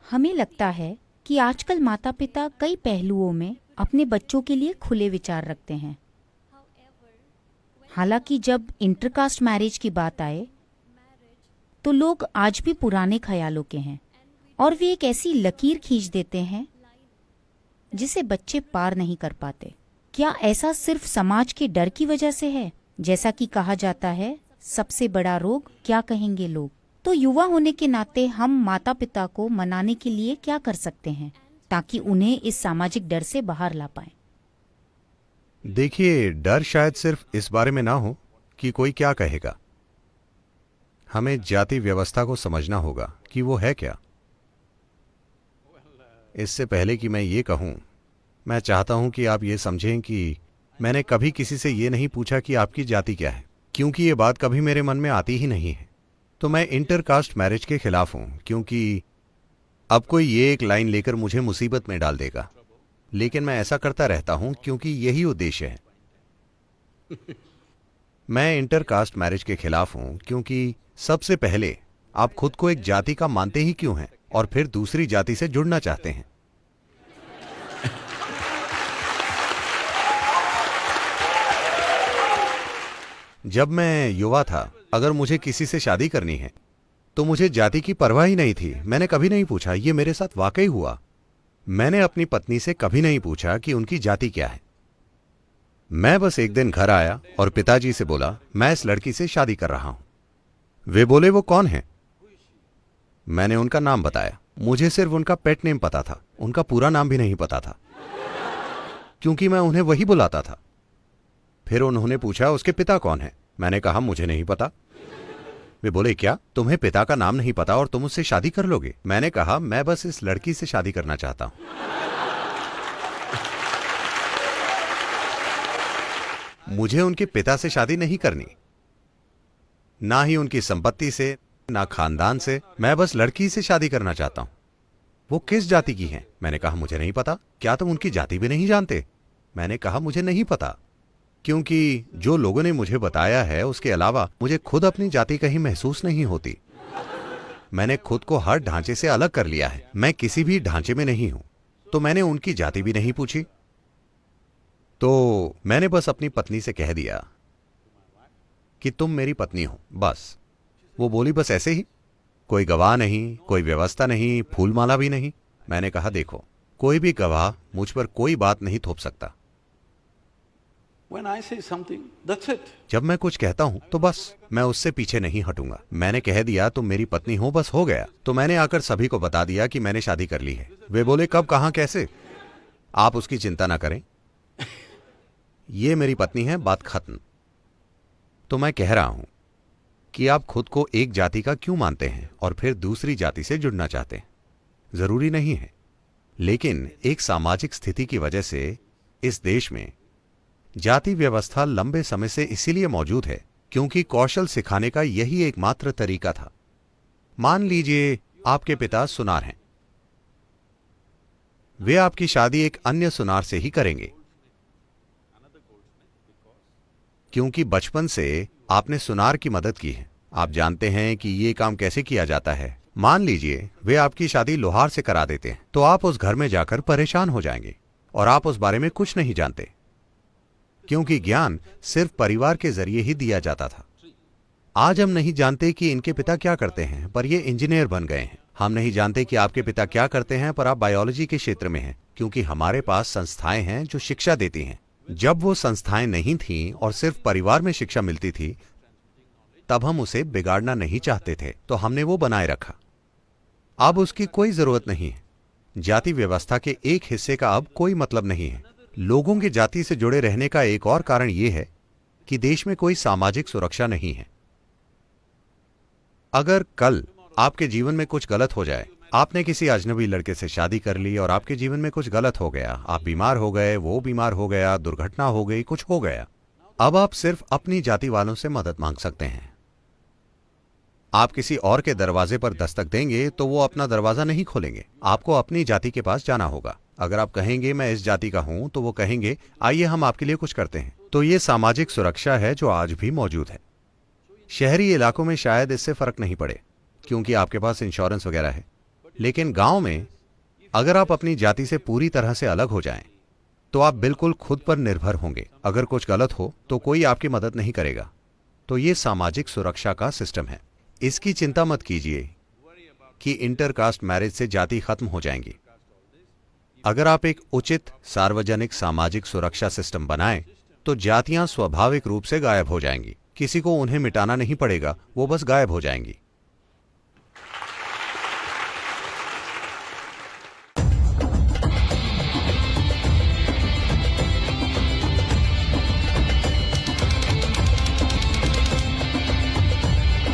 हमें लगता है कि आजकल माता पिता कई पहलुओं में अपने बच्चों के लिए खुले विचार रखते हैं। हालांकि जब इंटरकास्ट मैरिज की बात आए तो लोग आज भी पुराने ख्यालों के हैं और वे एक ऐसी लकीर खींच देते हैं जिसे बच्चे पार नहीं कर पाते। क्या ऐसा सिर्फ समाज के डर की वजह से है? जैसा कि कहा जाता है, सबसे बड़ा रोग क्या कहेंगे लोग। तो युवा होने के नाते हम माता पिता को मनाने के लिए क्या कर सकते हैं ताकि उन्हें इस सामाजिक डर से बाहर ला पाएं? देखिए, डर शायद सिर्फ इस बारे में ना हो कि कोई क्या कहेगा। हमें जाति व्यवस्था को समझना होगा कि वो है क्या। इससे पहले कि मैं ये कहूं, मैं चाहता हूं कि आप ये समझें कि मैंने कभी किसी से ये नहीं पूछा कि आपकी जाति क्या है, क्योंकि ये बात कभी मेरे मन में आती ही नहीं है। तो मैं इंटरकास्ट मैरिज के खिलाफ हूं, क्योंकि अब कोई ये एक लाइन लेकर मुझे मुसीबत में डाल देगा। लेकिन मैं ऐसा करता रहता हूं क्योंकि यही उद्देश्य है। मैं इंटरकास्ट मैरिज के खिलाफ हूं क्योंकि सबसे पहले आप खुद को एक जाति का मानते ही क्यों हैं और फिर दूसरी जाति से जुड़ना चाहते हैं। जब मैं युवा था, अगर मुझे किसी से शादी करनी है तो मुझे जाति की परवाह ही नहीं थी। मैंने कभी नहीं पूछा। ये मेरे साथ वाकई हुआ। मैंने अपनी पत्नी से कभी नहीं पूछा कि उनकी जाति क्या है। मैं बस एक दिन घर आया और पिताजी से बोला, मैं इस लड़की से शादी कर रहा हूं। वे बोले, वो कौन है? मैंने उनका नाम बताया। मुझे सिर्फ उनका पेट नेम पता था, उनका पूरा नाम भी नहीं पता था, क्योंकि मैं उन्हें वही बुलाता था। फिर उन्होंने पूछा, उसके पिता कौन है? मैंने कहा, मुझे नहीं पता। वे बोले, क्या तुम्हें पिता का नाम नहीं पता और तुम उससे शादी कर लोगे? मैंने कहा, मैं बस इस लड़की से शादी करना चाहता हूं। मुझे उनके पिता से शादी नहीं करनी, ना ही उनकी संपत्ति से, ना खानदान से। मैं बस लड़की से शादी करना चाहता हूं। वो किस जाति की है? मैंने कहा, मुझे नहीं पता। क्या तुम उनकी जाति भी नहीं जानते? मैंने कहा, मुझे नहीं पता, क्योंकि जो लोगों ने मुझे बताया है उसके अलावा मुझे खुद अपनी जाति कहीं महसूस नहीं होती। मैंने खुद को हर ढांचे से अलग कर लिया है। मैं किसी भी ढांचे में नहीं हूं। तो मैंने उनकी जाति भी नहीं पूछी। तो मैंने बस अपनी पत्नी से कह दिया कि तुम मेरी पत्नी हो, बस। वो बोली, बस ऐसे ही? कोई गवाह नहीं, कोई व्यवस्था नहीं, फूलमाला भी नहीं? मैंने कहा, देखो, कोई भी गवाह मुझ पर कोई बात नहीं थोप सकता। When I say something, that's it. जब मैं कुछ कहता हूं तो बस, मैं उससे पीछे नहीं हटूंगा। मैंने कह दिया तुम मेरी पत्नी हो, बस हो गया। तो मैंने आकर सभी को बता दिया कि मैंने शादी कर ली है। वे बोले, कब, कहां, कैसे? आप उसकी चिंता ना करें, ये मेरी पत्नी है, बात खत्म। तो मैं कह रहा हूं कि आप खुद को एक जाति का क्यों मानते हैं और फिर दूसरी जाति से जुड़ना चाहते हैं? जरूरी नहीं है, लेकिन एक सामाजिक स्थिति की वजह से इस देश में जाति व्यवस्था लंबे समय से इसीलिए मौजूद है क्योंकि कौशल सिखाने का यही एकमात्र तरीका था। मान लीजिए आपके पिता सुनार हैं, वे आपकी शादी एक अन्य सुनार से ही करेंगे, क्योंकि बचपन से आपने सुनार की मदद की है। आप जानते हैं कि ये काम कैसे किया जाता है। मान लीजिए वे आपकी शादी लोहार से करा देते हैं, तो आप उस घर में जाकर परेशान हो जाएंगे और आप उस बारे में कुछ नहीं जानते, क्योंकि ज्ञान सिर्फ परिवार के जरिए ही दिया जाता था। आज हम नहीं जानते कि इनके पिता क्या करते हैं, पर ये इंजीनियर बन गए हैं। हम नहीं जानते कि आपके पिता क्या करते हैं, पर आप बायोलॉजी के क्षेत्र में हैं, क्योंकि हमारे पास संस्थाएं हैं जो शिक्षा देती हैं। जब वो संस्थाएं नहीं थीं और सिर्फ परिवार में शिक्षा मिलती थी, तब हम उसे बिगाड़ना नहीं चाहते थे, तो हमने वो बनाए रखा। अब उसकी कोई जरूरत नहीं है। जाति व्यवस्था के एक हिस्से का अब कोई मतलब नहीं है। लोगों के जाति से जुड़े रहने का एक और कारण यह है कि देश में कोई सामाजिक सुरक्षा नहीं है। अगर कल आपके जीवन में कुछ गलत हो जाए, आपने किसी अजनबी लड़के से शादी कर ली और आपके जीवन में कुछ गलत हो गया, आप बीमार हो गए, वो बीमार हो गया, दुर्घटना हो गई, कुछ हो गया, अब आप सिर्फ अपनी जाति वालों से मदद मांग सकते हैं। आप किसी और के दरवाजे पर दस्तक देंगे तो वो अपना दरवाजा नहीं खोलेंगे। आपको अपनी जाति के पास जाना होगा। अगर आप कहेंगे मैं इस जाति का हूं, तो वो कहेंगे आइए हम आपके लिए कुछ करते हैं। तो ये सामाजिक सुरक्षा है जो आज भी मौजूद है। शहरी इलाकों में शायद इससे फर्क नहीं पड़े, क्योंकि आपके पास इंश्योरेंस वगैरह है, लेकिन गांव में अगर आप अपनी जाति से पूरी तरह से अलग हो जाएं, तो आप बिल्कुल खुद पर निर्भर होंगे। अगर कुछ गलत हो तो कोई आपकी मदद नहीं करेगा। तो ये सामाजिक सुरक्षा का सिस्टम है। इसकी चिंता मत कीजिए कि इंटरकास्ट मैरिज से जाति खत्म हो जाएंगी। अगर आप एक उचित सार्वजनिक सामाजिक सुरक्षा सिस्टम बनाएं, तो जातियां स्वाभाविक रूप से गायब हो जाएंगी। किसी को उन्हें मिटाना नहीं पड़ेगा, वो बस गायब हो जाएंगी।